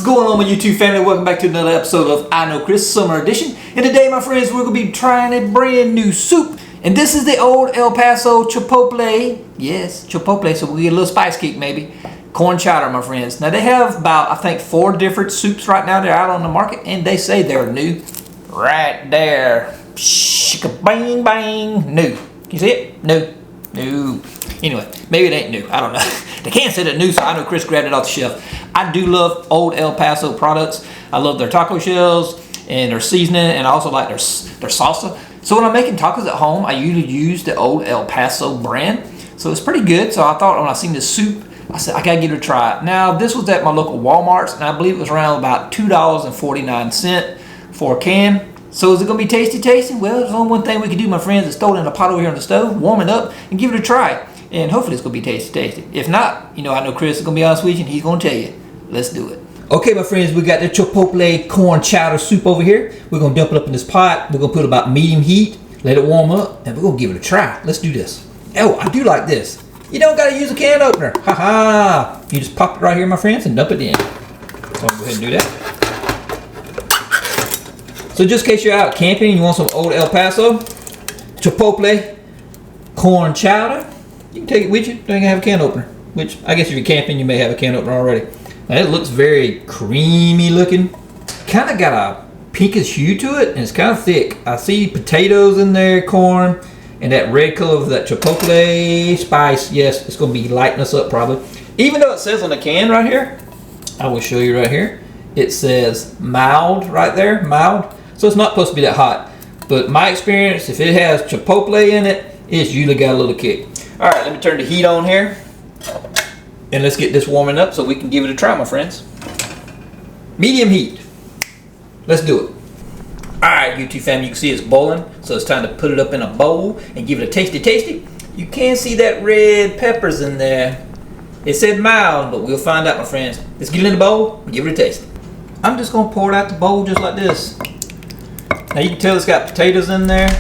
going on, my YouTube family? Welcome back to another episode of I Know Chris Summer Edition. And today, my friends, we're going to be trying a brand new soup. And this is the old El Paso Chipotle. Yes, Chipotle, so we'll get a little spice kick maybe. Corn chowder, my friends. Now, they have about, I think, 4 different soups right now. They're out on the market, and they say they're new. Right there. Bang, bang. New. Can you see it? New. New. Anyway, maybe it ain't new. I don't know. They can't say they're new, so I know Chris grabbed it off the shelf. I do love old El Paso products. I love their taco shells and their seasoning, and I also like their salsa. So when I'm making tacos at home, I usually use the old El Paso brand. So it's pretty good. So I thought when I seen this soup, I said, I gotta give it a try. Now, this was at my local Walmart's, and I believe it was around about $2.49 for a can. So is it gonna be tasty, tasty? Well, there's only one thing we can do, my friends, is throw it in a pot over here on the stove, warm it up, and give it a try. And hopefully it's gonna be tasty, tasty. If not, you know, I know Chris is gonna be honest with you, and he's gonna tell you. Let's do it. Okay, my friends, we got the Chipotle corn chowder soup over here. We're gonna dump it up in this pot. We're gonna put it about medium heat, let it warm up, and we're gonna give it a try. Let's do this. Oh, I do like this. You don't gotta use a can opener. Ha ha! You just pop it right here, my friends, and dump it in. So I'll go ahead and do that. So just in case you're out camping and you want some old El Paso Chipotle corn chowder, you can take it with you. Don't even have a can opener. Which, I guess if you're camping, you may have a can opener already. Now, it looks very creamy looking. Kind of got a pinkish hue to it, and it's kind of thick. I see potatoes in there, corn, and that red color of that Chipotle spice. Yes, it's going to be lighting us up probably. Even though it says on the can right here, I will show you right here. It says mild right there, mild. So it's not supposed to be that hot. But my experience, if it has Chipotle in it, it's usually got a little kick. All right, let me turn the heat on here. And let's get this warming up so we can give it a try, my friends. Medium heat. Let's do it. All right, YouTube family, you can see it's boiling. So it's time to put it up in a bowl and give it a tasty, tasty. You can see that red peppers in there. It said mild, but we'll find out, my friends. Let's get it in the bowl and give it a taste. I'm just gonna pour it out the bowl just like this. Now you can tell it's got potatoes in there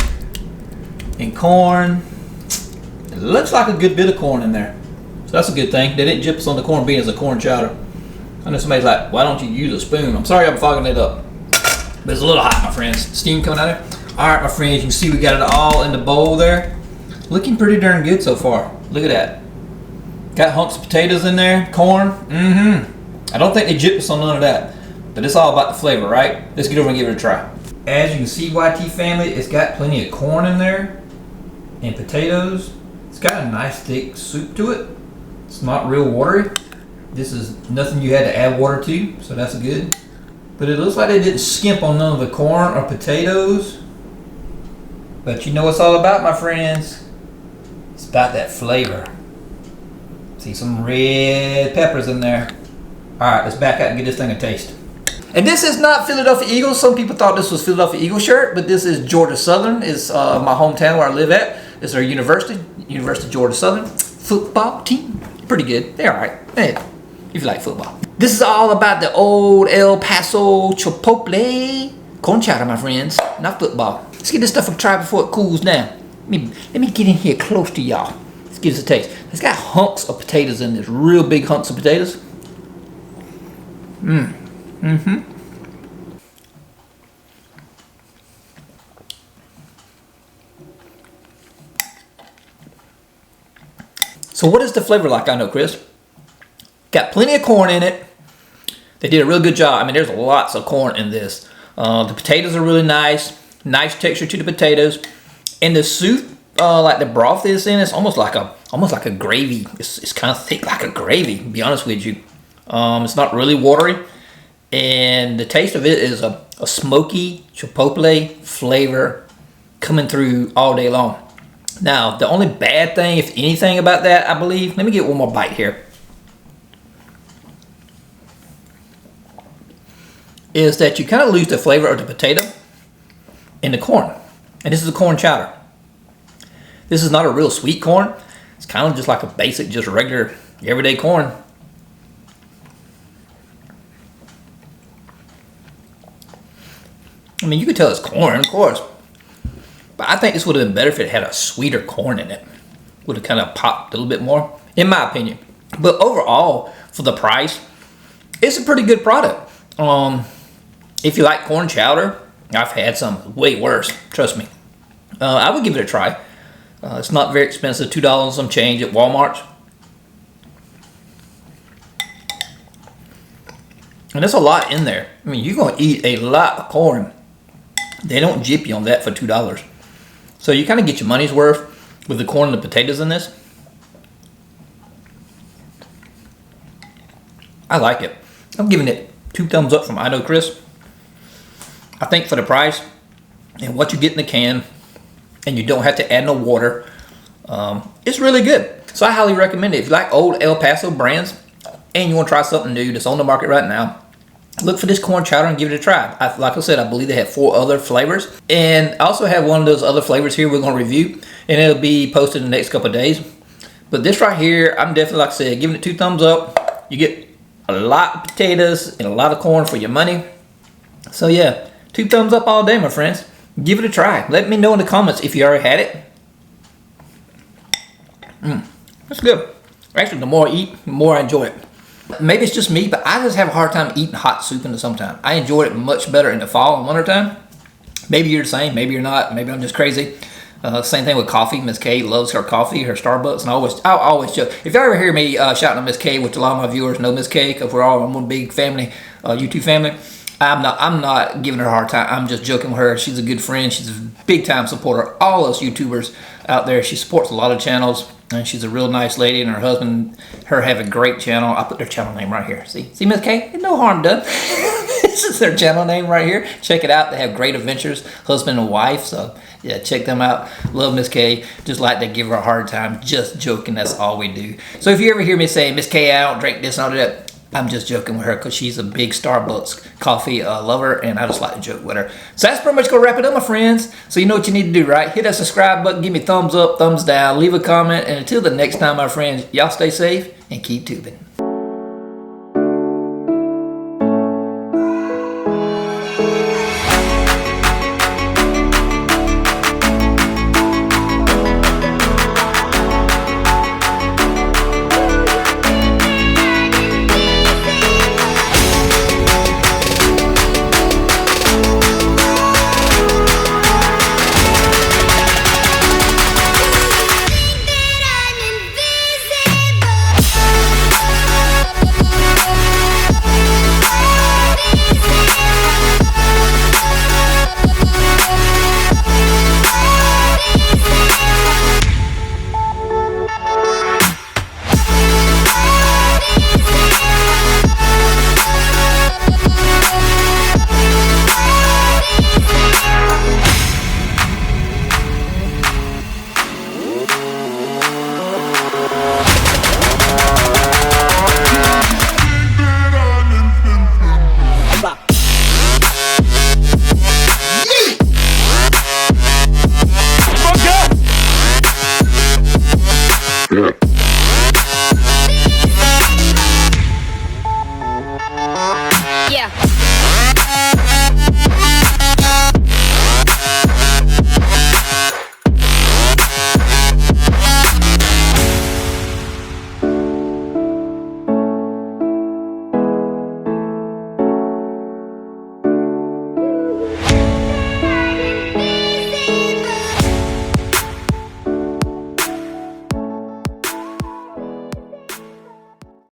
and corn. It looks like a good bit of corn in there. So that's a good thing. They didn't gyp us on the corned beans as a corn chowder. I know somebody's like, why don't you use a spoon? I'm sorry I'm fogging it up. But it's a little hot, my friends. Steam coming out of there. All right, my friends, you can see we got it all in the bowl there. Looking pretty darn good so far. Look at that. Got hunks of potatoes in there, corn. I don't think they gypped us on none of that. But it's all about the flavor, right? Let's get over and give it a try. As you can see, YT family, it's got plenty of corn in there and potatoes. It's got a nice thick soup to it. It's not real watery. This is nothing you had to add water to, so that's good. But it looks like they didn't skimp on none of the corn or potatoes. But you know what it's all about, my friends? It's about that flavor. See some red peppers in there. All right, let's back out and get this thing a taste. And this is not Philadelphia Eagles. Some people thought this was Philadelphia Eagles shirt, but this is Georgia Southern. It's my hometown where I live at. It's our university, University of Georgia Southern football team. Pretty good. They're all right. Hey, if you like football. This is all about the old El Paso Chipotle corn chowder, my friends. Not football. Let's get this stuff a try before it cools down. Let me get in here close to y'all. Let's give this a taste. It's got hunks of potatoes in this. Real big hunks of potatoes. So what is the flavor like? I know, Chris. Got plenty of corn in it. They did a real good job. I mean, there's lots of corn in this. The potatoes are really nice. Nice texture to the potatoes. And the soup, like the broth is in, it's almost like a gravy. It's kind of thick like a gravy, to be honest with you. It's not really watery. And the taste of it is a smoky chipotle flavor coming through all day long. Now, the only bad thing, if anything, about that, I believe, let me get one more bite here, is that you kind of lose the flavor of the potato and the corn. And this is a corn chowder. This is not a real sweet corn. It's kind of just like a basic, just regular, everyday corn. I mean, you could tell it's corn, of course. But I think this would have been better if it had a sweeter corn in it. Would have kind of popped a little bit more, in my opinion. But overall, for the price, it's a pretty good product. If you like corn chowder, I've had some way worse, trust me. I would give it a try. It's not very expensive, $2 some change at Walmart. And there's a lot in there. I mean, you're gonna eat a lot of corn. They don't jip you on that for $2. So you kind of get your money's worth with the corn and the potatoes in this. I like it. I'm giving it 2 thumbs up from I Know Chris. I think for the price and what you get in the can, and you don't have to add no water, it's really good. So I highly recommend it. If you like old El Paso brands and you want to try something new that's on the market right now, look for this corn chowder and give it a try. Like I said, I believe they have 4 other flavors. And I also have one of those other flavors here we're going to review, and it'll be posted in the next couple of days. But this right here, I'm definitely, like I said, giving it 2 thumbs up. You get a lot of potatoes and a lot of corn for your money. So yeah, 2 thumbs up all day, my friends. Give it a try. Let me know in the comments if you already had it. That's good. Actually, the more I eat, the more I enjoy it. Maybe it's just me, but I just have a hard time eating hot soup in the summertime. I enjoy it much better in the fall and wintertime. Maybe you're the same, maybe you're not, maybe I'm just crazy. Same thing with coffee. Miss K loves her coffee, her Starbucks, and I always joke. If you ever hear me shouting at Miss K, which a lot of my viewers know Miss K, because we're all one big family, YouTube family, I'm not giving her a hard time. I'm just joking with her. She's a good friend. She's a big time supporter. All us YouTubers out there. She supports a lot of channels, and she's a real nice lady. And her husband, her have a great channel. I put their channel name right here. See, Miss K, no harm done. This is their channel name right here. Check it out. They have great adventures, husband and wife. So yeah, check them out. Love Miss K. Just like to give her a hard time. Just joking. That's all we do. So if you ever hear me say, Miss K, I don't drink this and all that, I'm just joking with her because she's a big Starbucks coffee lover, and I just like to joke with her. So that's pretty much going to wrap it up, my friends. So you know what you need to do, right? Hit that subscribe button, give me thumbs up, thumbs down, leave a comment, and until the next time, my friends, y'all stay safe and keep tubing.